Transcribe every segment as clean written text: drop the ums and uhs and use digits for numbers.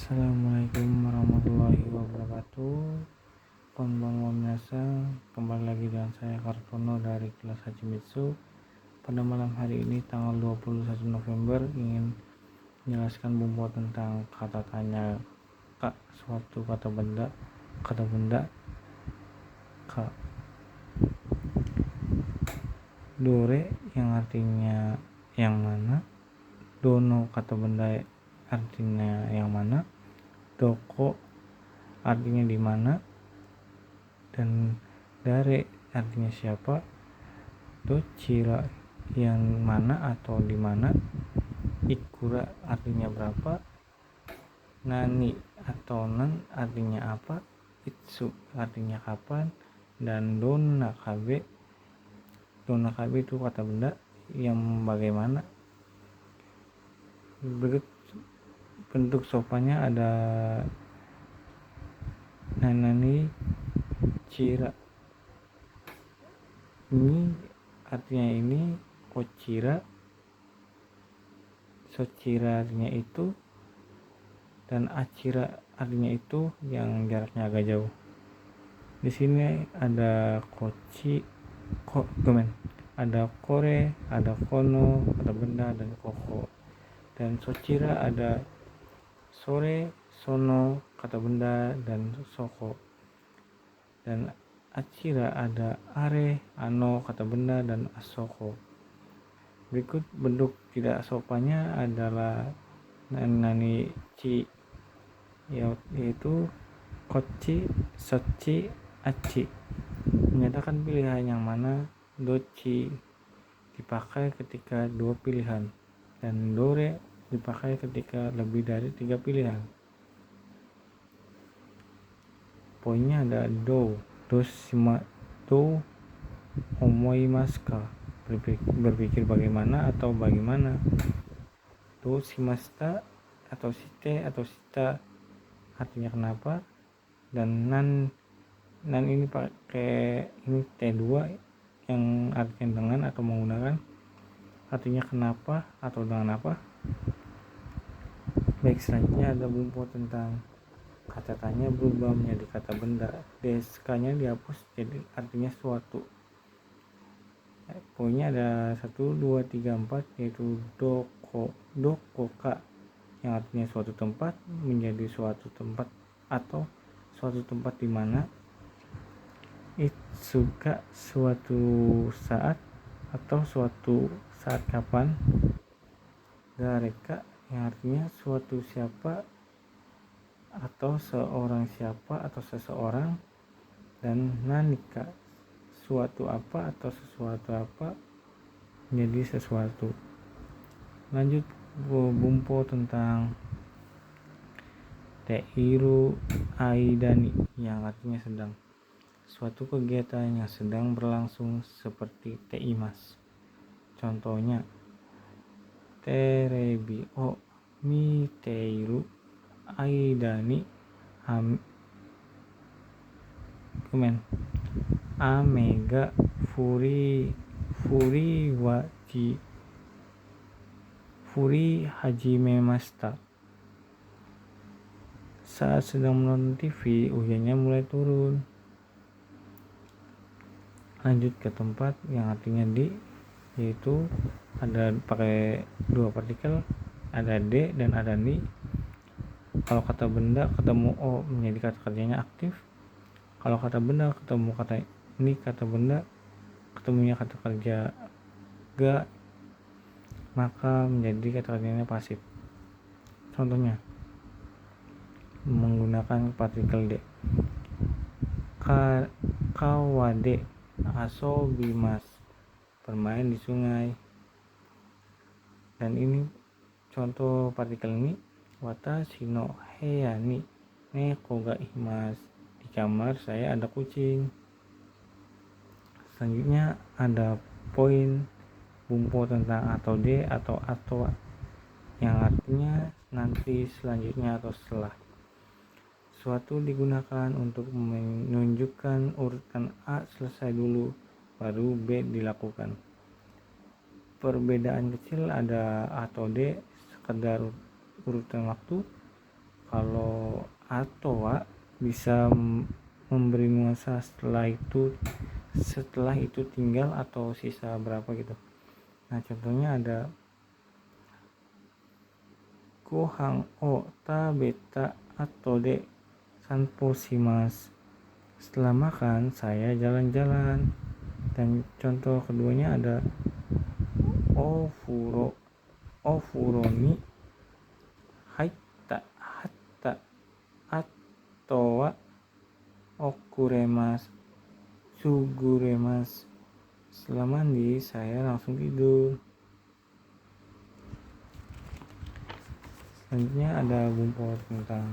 Assalamualaikum warahmatullahi wabarakatuh. Konbanwa minasan, kembali lagi dengan saya Kartono dari kelas Hachimitsu. Pada malam hari ini tanggal 21 November ingin menjelaskan bumbu tentang kata tanya kak, suatu kata benda kak. Dore yang artinya yang mana, dono kata benda artinya yang mana, doko artinya di mana, dan dare artinya siapa, docira yang mana atau di mana, ikura artinya berapa, nani atau nan artinya apa, itsu artinya kapan, dan donakabe itu kata benda yang bagaimana. Bentuk sopannya ada nanani cira, ini artinya ini, kocira, socira artinya itu, dan acira artinya itu yang jaraknya agak jauh. Di sini ada ada kore, ada kono kata benda, dan koko. Dan socira ada sore, sono kata benda, dan soko. Dan acira ada are, ano kata benda, dan asoko. Berikut bentuk tidak sopannya adalah nani ci, yaitu koci, soci, aci. Menyatakan pilihan yang mana. Doci dipakai ketika dua pilihan, dan dore dipakai ketika lebih dari 3 pilihan. Poinnya ada do omoimasu, berpikir bagaimana atau bagaimana. Do shimashita atau shite atau shita artinya kenapa, dan nan ini pakai ini T2 yang artinya dengan atau menggunakan, artinya kenapa atau dengan apa. Baik, selanjutnya ada bumbu tentang kata tanya berubah menjadi kata benda. DSK-nya dihapus jadi artinya suatu. Poinnya ada 1, 2, 3, 4, yaitu dokoka yang artinya suatu tempat menjadi suatu tempat atau suatu tempat di mana. Itsuka suatu saat atau suatu saat kapan. Dareka yang artinya suatu siapa atau seorang siapa atau seseorang. Dan nanika suatu apa atau sesuatu apa menjadi sesuatu. Lanjut bumbu tentang teiru aidani yang artinya sedang. Suatu kegiatan yang sedang berlangsung seperti teimas. Contohnya terebi o miteiru aidani amega furi hajimemashita. Saat sedang menonton TV, hujannya mulai turun. Lanjut ke tempat yang artinya di, yaitu ada pakai dua partikel, ada d dan ada ni. Kalau kata benda ketemu o menjadi kata kerjanya aktif. Kalau kata benda ketemu kata ini, kata benda ketemunya kata kerja ga, maka menjadi kata kerjanya pasif. Contohnya menggunakan partikel d. Kawade asobimas, bermain di sungai. Dan ini contoh partikel ini, watashi no heya ni neko ga imasu, di kamar saya ada kucing. Selanjutnya ada poin bumbu tentang atau d atau atwa yang artinya nanti, selanjutnya, atau setelah. Suatu digunakan untuk menunjukkan urutan A selesai dulu baru B dilakukan. Perbedaan kecil ada atau D sekedar urutan waktu. Kalau atowa bisa memberi nuansa setelah itu tinggal atau sisa berapa gitu. Nah, contohnya ada gohan o tabeta atau de sanpo shimasu. Setelah makan saya jalan-jalan. Dan contoh keduanya ada ofuro ni haitta hatta atau wa okuremasu suguremasu. Setelah mandi saya langsung tidur. Selanjutnya ada bumpot tentang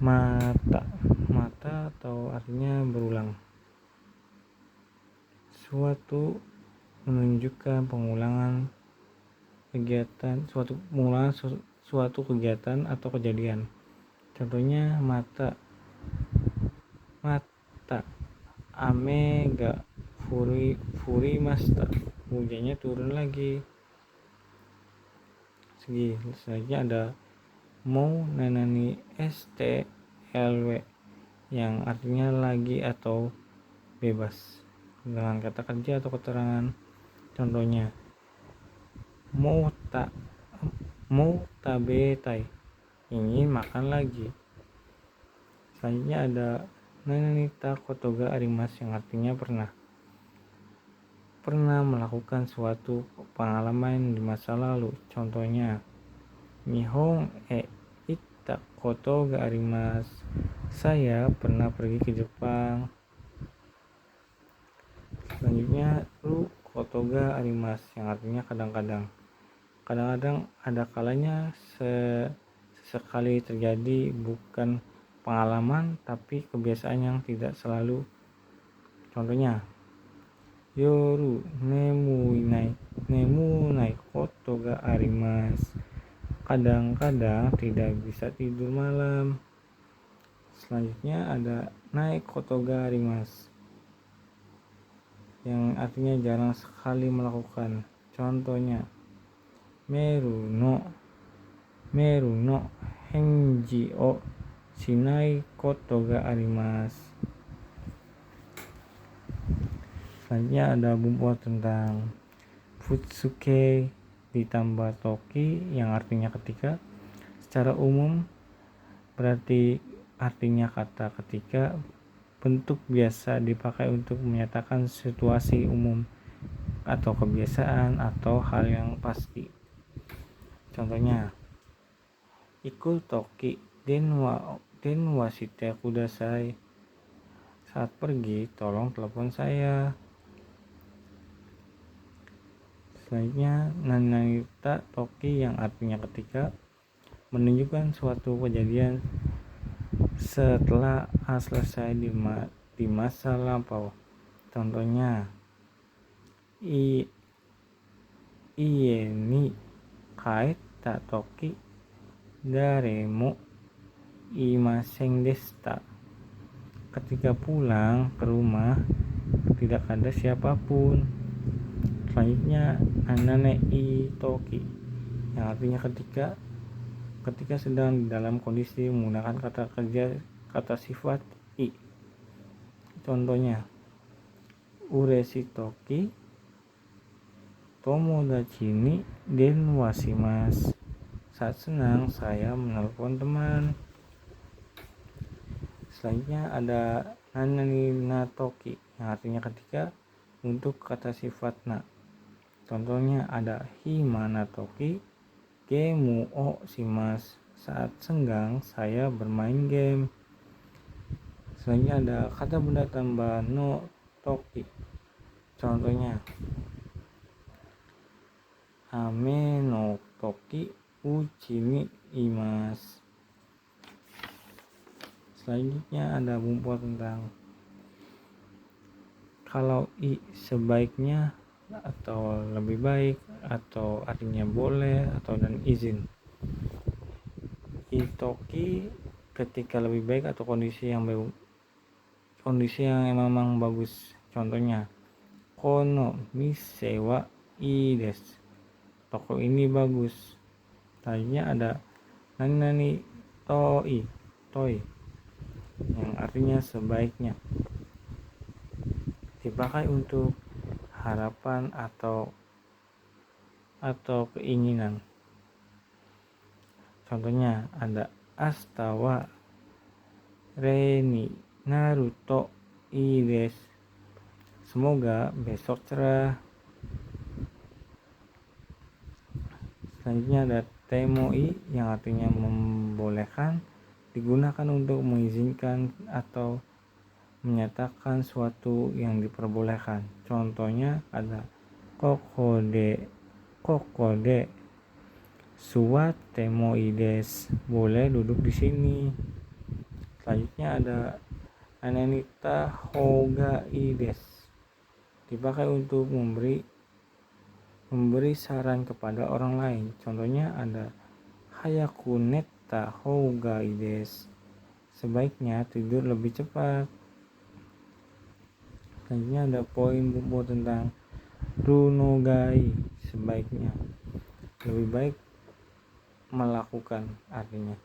mata atau artinya berulang. Suatu menunjukkan pengulangan suatu kegiatan atau kejadian. Contohnya mata ame ga furimashita, hujannya turun lagi. Selanjutnya ada mau nanani stlw yang artinya lagi atau bebas dengan kata kerja atau keterangan. Contohnya mau tabetai, ingin makan lagi. Selanjutnya ada nanita kotoga arimasu yang artinya pernah melakukan suatu pengalaman di masa lalu. Contohnya Nihon itta koto ga arimasu, saya pernah pergi ke Jepang. Selanjutnya ru koto ga arimasu yang artinya kadang-kadang ada kalanya sesekali terjadi, bukan pengalaman tapi kebiasaan yang tidak selalu. Contohnya yoru nemu nai koto ga arimasu, kadang-kadang tidak bisa tidur malam. Selanjutnya ada naik koto ga arimasu yang artinya jarang sekali melakukan. Contohnya meru no henji o shinai koto ga arimasu. Selanjutnya ada bumbu tentang futsuke ditambah toki yang artinya ketika. Secara umum berarti artinya kata ketika, bentuk biasa dipakai untuk menyatakan situasi umum atau kebiasaan atau hal yang pasti. Contohnya iku toki denwa shite kudasai, saat pergi tolong telepon saya. Selanjutnya nanita toki yang artinya ketika, menunjukkan suatu kejadian setelah selesai di masa lampau. Contohnya iie ni kaeta toki daremo imasen deshita, ketika pulang ke rumah tidak ada siapapun. Selanjutnya anane toki yang artinya ketika sedang dalam kondisi menggunakan kata kerja kata sifat i. Contohnya uresi toki tomodachi ni denwa shimasu, saat senang saya menelpon teman. Selanjutnya ada nanani na toki yang artinya ketika untuk kata sifat na. Contohnya ada himana toki gemu o shimasu, saat senggang saya bermain game. Selanjutnya ada kata benda tambah no toki. Contohnya ame no toki uchi ni imasu. Selanjutnya ada bumbu tentang kalau sebaiknya atau lebih baik atau artinya boleh atau dan izin. Itoki ketika lebih baik atau kondisi yang memang bagus. Contohnya kono mise wa ii desu, toko ini bagus. Tadinya ada nani nani toi yang artinya sebaiknya, dipakai untuk harapan atau keinginan. Contohnya ada astawa reni naruto ides, semoga besok cerah. Selanjutnya ada temoi yang artinya membolehkan, digunakan untuk mengizinkan atau menyatakan suatu yang diperbolehkan. Contohnya ada kokode suat temoi-des, boleh duduk di sini. Selanjutnya ada ananita hoga-ides, dipakai untuk memberi saran kepada orang lain. Contohnya ada hayaku netta hoga-ides, sebaiknya tidur lebih cepat. Selanjutnya ada poin buku tentang runogai, sebaiknya, lebih baik melakukan artinya.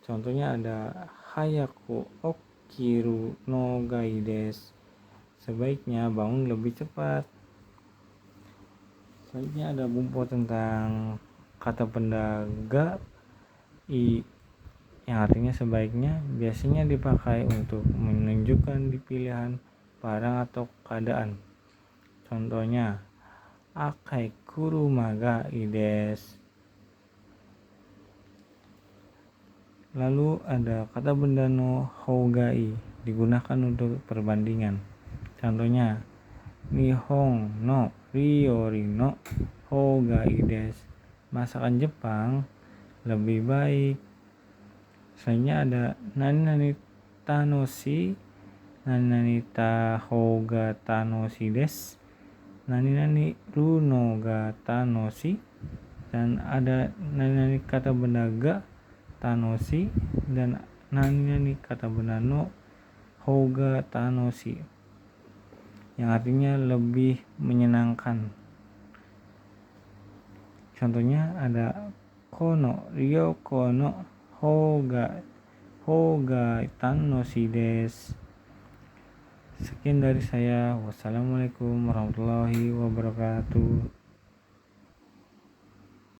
Contohnya ada hayaku okiru no gaides, sebaiknya bangun lebih cepat. Selanjutnya ada bumbu tentang kata benda ga yang artinya sebaiknya, biasanya dipakai untuk menunjukkan di pilihan barang atau keadaan. Contohnya akai kurumaga ides. Lalu ada kata benda no hougai, digunakan untuk perbandingan. Contohnya nihon no ryori no hougai desu, masakan Jepang lebih baik. Selanjutnya ada nani nani tanoshi, nani nani ta houga tanoshi desu, nani nani ru no ga tanoshi, dan ada nani nani kata benda ga tanoshi dan nani nani kata benda no houga tanoshi yang artinya lebih menyenangkan. Contohnya ada kono ryoko no houga tanoshi desu. Sekian dari saya. Wassalamualaikum warahmatullahi wabarakatuh.